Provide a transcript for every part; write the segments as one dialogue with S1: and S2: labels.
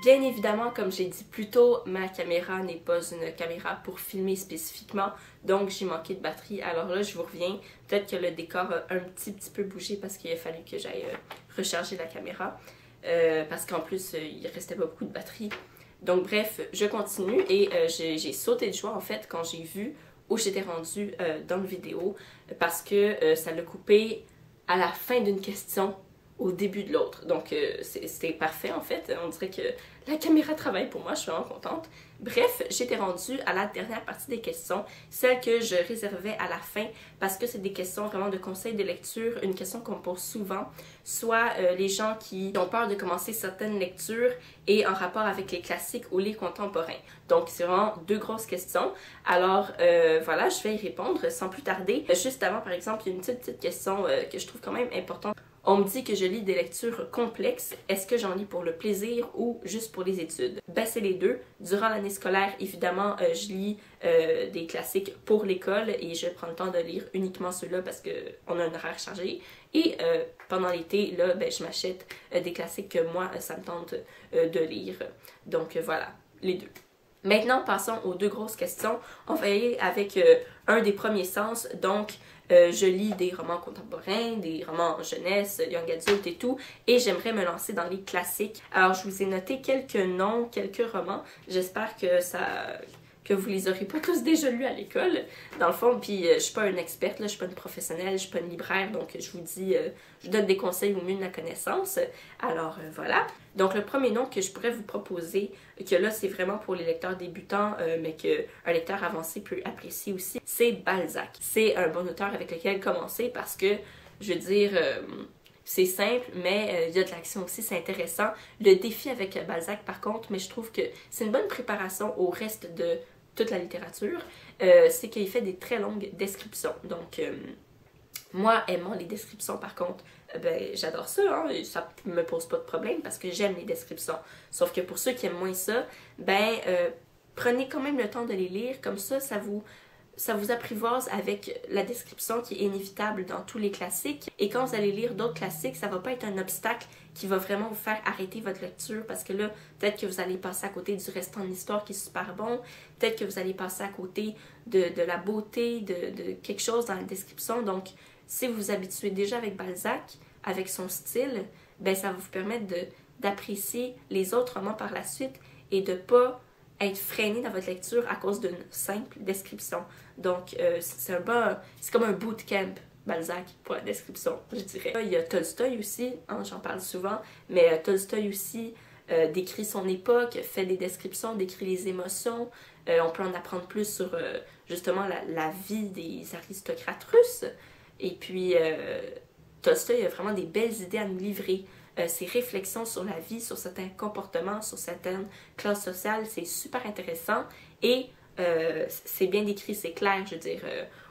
S1: Bien évidemment, comme j'ai dit plus tôt, ma caméra n'est pas une caméra pour filmer spécifiquement, donc j'ai manqué de batterie. Alors là, je vous reviens. Peut-être que le décor a un petit peu bougé parce qu'il a fallu que j'aille recharger la caméra. Parce qu'en plus, il restait pas beaucoup de batterie. Donc bref, je continue et j'ai sauté de joie en fait quand j'ai vu où j'étais rendue dans le vidéo parce que ça l'a coupé à la fin d'une question au début de l'autre. Donc c'était parfait en fait. On dirait que la caméra travaille pour moi, je suis vraiment contente. Bref, j'étais rendue à la dernière partie des questions, celle que je réservais à la fin parce que c'est des questions vraiment de conseils de lecture, une question qu'on me pose souvent, soit les gens qui ont peur de commencer certaines lectures et en rapport avec les classiques ou les contemporains. Donc c'est vraiment deux grosses questions. Alors voilà, je vais y répondre sans plus tarder. Juste avant, par exemple, il y a une petite question que je trouve quand même importante. On me dit que je lis des lectures complexes. Est-ce que j'en lis pour le plaisir ou juste pour les études? Ben, c'est les deux. Durant l'année scolaire, évidemment, je lis des classiques pour l'école et je prends le temps de lire uniquement ceux-là parce qu'on a un horaire chargé. Et pendant l'été, là, ben, je m'achète des classiques que moi, ça me tente de lire. Donc voilà, les deux. Maintenant, passons aux deux grosses questions. On va y aller avec un des premiers sens, donc je lis des romans contemporains, des romans jeunesse, young adult et tout, et j'aimerais me lancer dans les classiques. Alors, je vous ai noté quelques noms, quelques romans. J'espère que vous les aurez pas tous déjà lus à l'école, dans le fond, puis je suis pas une experte, là, je suis pas une professionnelle, je suis pas une libraire, donc je vous dis, je donne des conseils au mieux de ma connaissance. Alors, voilà. Donc, le premier nom que je pourrais vous proposer, que là, c'est vraiment pour les lecteurs débutants, mais qu'un lecteur avancé peut apprécier aussi, c'est Balzac. C'est un bon auteur avec lequel commencer parce que, je veux dire, c'est simple, mais il y a de l'action aussi, c'est intéressant. Le défi avec Balzac, par contre, mais je trouve que c'est une bonne préparation au reste de toute la littérature, c'est qu'il fait des très longues descriptions. Donc, moi, aimant les descriptions, par contre, ben, j'adore ça, hein, et ça me pose pas de problème parce que j'aime les descriptions. Sauf que pour ceux qui aiment moins ça, ben, prenez quand même le temps de les lire, comme ça vous apprivoise avec la description qui est inévitable dans tous les classiques. Et quand vous allez lire d'autres classiques, ça va pas être un obstacle qui va vraiment vous faire arrêter votre lecture parce que là, peut-être que vous allez passer à côté du restant de l'histoire qui est super bon, peut-être que vous allez passer à côté de la beauté, de quelque chose dans la description. Donc, si vous vous habituez déjà avec Balzac, avec son style, ben ça va vous permettre d'apprécier les autres romans par la suite et de pas être freiné dans votre lecture à cause d'une simple description. Donc, c'est comme un bootcamp, Balzac, pour la description, je dirais. Il y a Tolstoï aussi, hein, j'en parle souvent, mais Tolstoï aussi décrit son époque, fait des descriptions, décrit les émotions. On peut en apprendre plus sur, justement, la vie des aristocrates russes. Et puis, Tolstoï a vraiment des belles idées à nous livrer. Ses réflexions sur la vie, sur certains comportements, sur certaines classes sociales, c'est super intéressant et c'est bien décrit, c'est clair, je veux dire.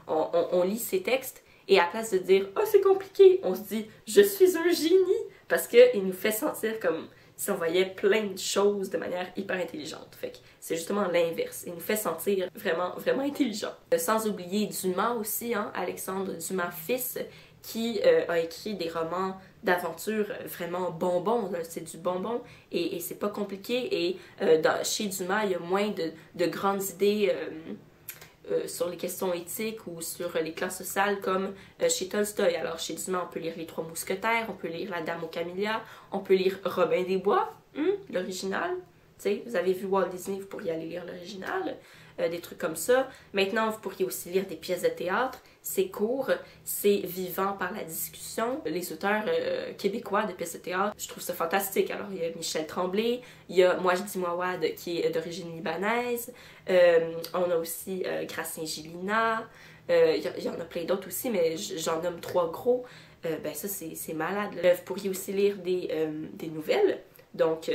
S1: On lit ces textes et à place de dire « Oh, c'est compliqué », on se dit « Je suis un génie » parce qu'il nous fait sentir comme si on voyait plein de choses de manière hyper intelligente. Fait que c'est justement l'inverse. Il nous fait sentir vraiment, vraiment intelligent. Sans oublier Dumas aussi, hein, Alexandre Dumas fils, qui a écrit des romans d'aventure vraiment bonbons, c'est du bonbon et c'est pas compliqué et chez Dumas il y a moins de grandes idées sur les questions éthiques ou sur les classes sociales comme chez Tolstoï. Alors chez Dumas on peut lire Les Trois Mousquetaires, on peut lire La Dame aux Camélias, on peut lire Robin des Bois, l'original. Vous avez vu Walt Disney, vous pourriez aller lire l'original, des trucs comme ça. Maintenant, vous pourriez aussi lire des pièces de théâtre. C'est court, c'est vivant par la discussion. Les auteurs québécois de pièces de théâtre, je trouve ça fantastique. Alors, il y a Michel Tremblay, il y a Moi je dis Mouawad qui est d'origine libanaise, on a aussi Gracien Gélina, il y en a plein d'autres aussi, mais j'en nomme trois gros. Ben ça, c'est malade. Vous pourriez aussi lire des nouvelles, donc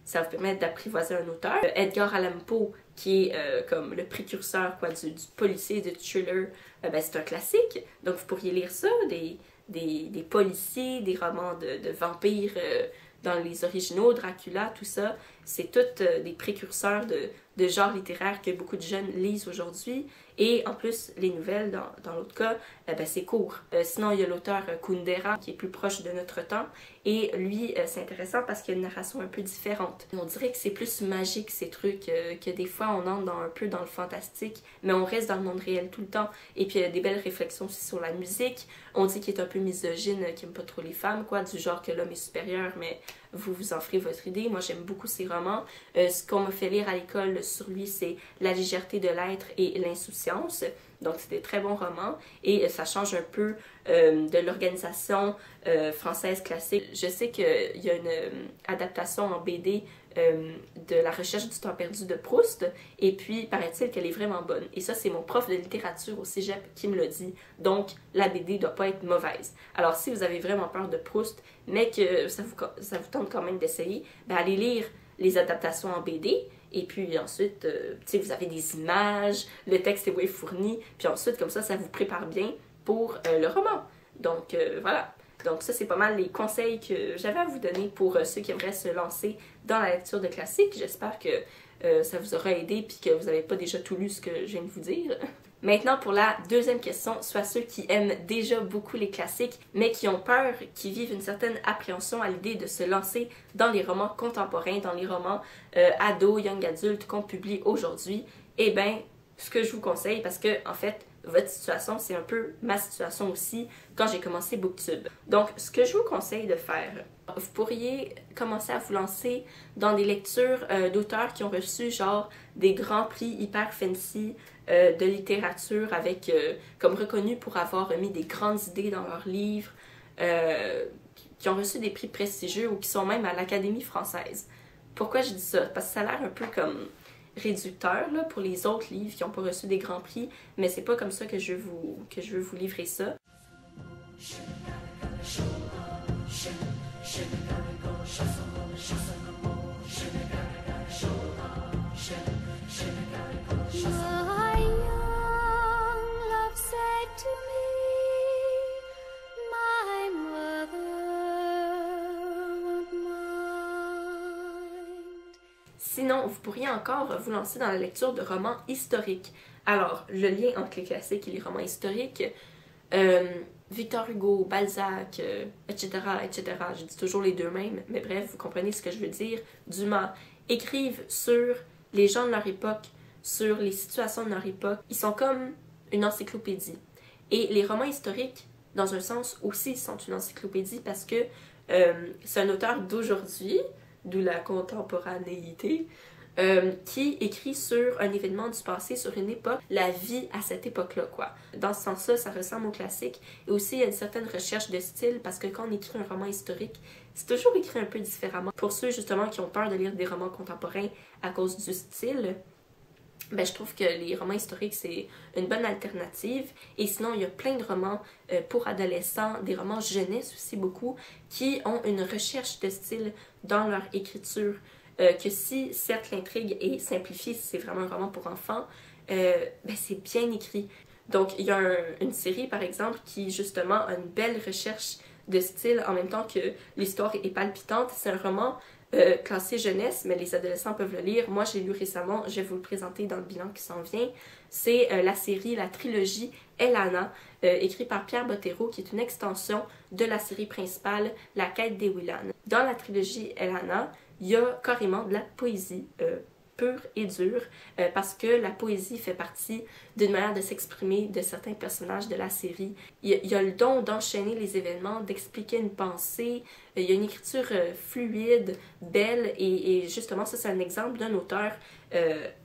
S1: ça vous permet d'apprivoiser un auteur. Edgar Allan Poe, qui est comme le précurseur quoi, du policier, du thriller, ben, c'est un classique. Donc vous pourriez lire ça, des policiers, des romans de vampires dans les originaux, Dracula, tout ça. C'est tous des précurseurs de de genre littéraire que beaucoup de jeunes lisent aujourd'hui. Et en plus, les nouvelles, dans l'autre cas, ben, c'est court. Sinon, il y a l'auteur Kundera qui est plus proche de notre temps. Et lui, c'est intéressant parce qu'il y a une narration un peu différente. On dirait que c'est plus magique ces trucs, que des fois on entre un peu dans le fantastique, mais on reste dans le monde réel tout le temps. Et puis il y a des belles réflexions aussi sur la musique. On dit qu'il est un peu misogyne, qu'il n'aime pas trop les femmes, quoi, du genre que l'homme est supérieur, mais vous vous en ferez votre idée. Moi, j'aime beaucoup ses romans. Ce qu'on m'a fait lire à l'école sur lui, c'est La légèreté de l'être et l'insouciance. Donc, c'est des très bons romans et ça change un peu de l'organisation française classique. Je sais qu'il y a une adaptation en BD de La recherche du temps perdu de Proust et puis, paraît-il qu'elle est vraiment bonne. Et ça, c'est mon prof de littérature au cégep qui me l'a dit. Donc, la BD doit pas être mauvaise. Alors, si vous avez vraiment peur de Proust, mais que ça vous tente quand même d'essayer, ben allez lire les adaptations en BD. Et puis ensuite, vous avez des images, le texte est bien fourni, puis ensuite, comme ça vous prépare bien pour le roman. Donc, voilà. Donc ça, c'est pas mal les conseils que j'avais à vous donner pour ceux qui aimeraient se lancer dans la lecture de classiques. J'espère que ça vous aura aidé, puis que vous n'avez pas déjà tout lu ce que je viens de vous dire. Maintenant, pour la deuxième question, soit ceux qui aiment déjà beaucoup les classiques, mais qui ont peur, qui vivent une certaine appréhension à l'idée de se lancer dans les romans contemporains, dans les romans ados, young adultes qu'on publie aujourd'hui, eh bien, ce que je vous conseille, parce que, en fait, votre situation, c'est un peu ma situation aussi quand j'ai commencé BookTube. Donc, ce que je vous conseille de faire, vous pourriez commencer à vous lancer dans des lectures d'auteurs qui ont reçu genre des grands prix hyper fancy de littérature avec comme reconnus pour avoir mis des grandes idées dans leurs livres, qui ont reçu des prix prestigieux ou qui sont même à l'Académie française. Pourquoi je dis ça? Parce que ça a l'air un peu comme réducteur là, pour les autres livres qui n'ont pas reçu des grands prix, mais c'est pas comme ça que je veux vous livrer ça. Sinon, vous pourriez encore vous lancer dans la lecture de romans historiques. Alors, le lien entre les classiques et les romans historiques, Victor Hugo, Balzac, etc., etc., je dis toujours les deux mêmes, mais bref, vous comprenez ce que je veux dire, Dumas, écrivent sur les gens de leur époque, sur les situations de leur époque. Ils sont comme une encyclopédie. Et les romans historiques, dans un sens aussi, sont une encyclopédie parce que c'est un auteur d'aujourd'hui, d'où la contemporanéité, qui écrit sur un événement du passé, sur une époque, la vie à cette époque-là, quoi. Dans ce sens-là, ça ressemble au classique. Et aussi, il y a une certaine recherche de style, parce que quand on écrit un roman historique, c'est toujours écrit un peu différemment. Pour ceux, justement, qui ont peur de lire des romans contemporains à cause du style, ben, je trouve que les romans historiques, c'est une bonne alternative. Et sinon, il y a plein de romans pour adolescents, des romans jeunesse aussi beaucoup, qui ont une recherche de style dans leur écriture. Que si, certes, l'intrigue est simplifiée, si c'est vraiment un roman pour enfants, ben, c'est bien écrit. Donc, il y a une série, par exemple, qui, justement, a une belle recherche de style en même temps que l'histoire est palpitante. C'est un roman classé jeunesse, mais les adolescents peuvent le lire. Moi, j'ai lu récemment, je vais vous le présenter dans le bilan qui s'en vient. C'est la trilogie Elana, écrite par Pierre Bottero, qui est une extension de la série principale La quête des Willan. Dans la trilogie Elana, il y a carrément de la poésie pure et dure, parce que la poésie fait partie d'une manière de s'exprimer de certains personnages de la série. Il y a le don d'enchaîner les événements, d'expliquer une pensée, il y a une écriture fluide, belle, et justement, ça c'est un exemple d'un auteur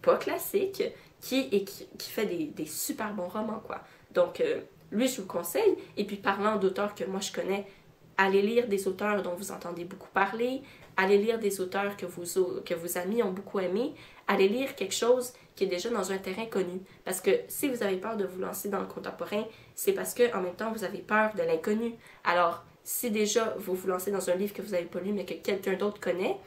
S1: pas classique, qui fait des super bons romans, quoi. Donc, lui, je vous conseille, et puis parlant d'auteurs que moi je connais, allez lire des auteurs dont vous entendez beaucoup parler, allez lire des auteurs que vos amis ont beaucoup aimés, allez lire quelque chose qui est déjà dans un terrain connu. Parce que si vous avez peur de vous lancer dans le contemporain, c'est parce que en même temps, vous avez peur de l'inconnu. Alors, si déjà vous vous lancez dans un livre que vous n'avez pas lu, mais que quelqu'un d'autre connaît,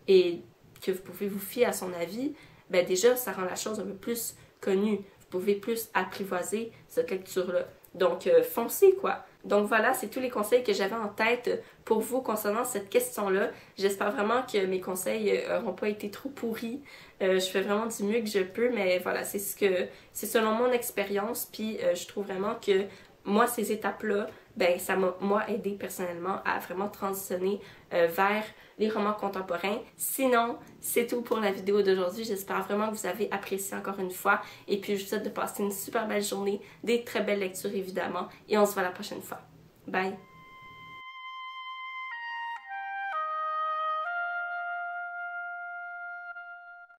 S1: et que vous pouvez vous fier à son avis, ben déjà, ça rend la chose un peu plus connue. Vous pouvez plus apprivoiser cette lecture-là. Donc, foncez, quoi. Donc voilà, c'est tous les conseils que j'avais en tête pour vous concernant cette question-là. J'espère vraiment que mes conseils n'auront pas été trop pourris. Je fais vraiment du mieux que je peux, mais voilà, c'est selon mon expérience, puis je trouve vraiment que moi, ces étapes-là, ben ça m'a moi aidé personnellement à vraiment transitionner vers les romans contemporains. Sinon, c'est tout pour la vidéo d'aujourd'hui. J'espère vraiment que vous avez apprécié encore une fois. Et puis, je vous souhaite de passer une super belle journée, des très belles lectures évidemment. Et on se voit la prochaine fois. Bye!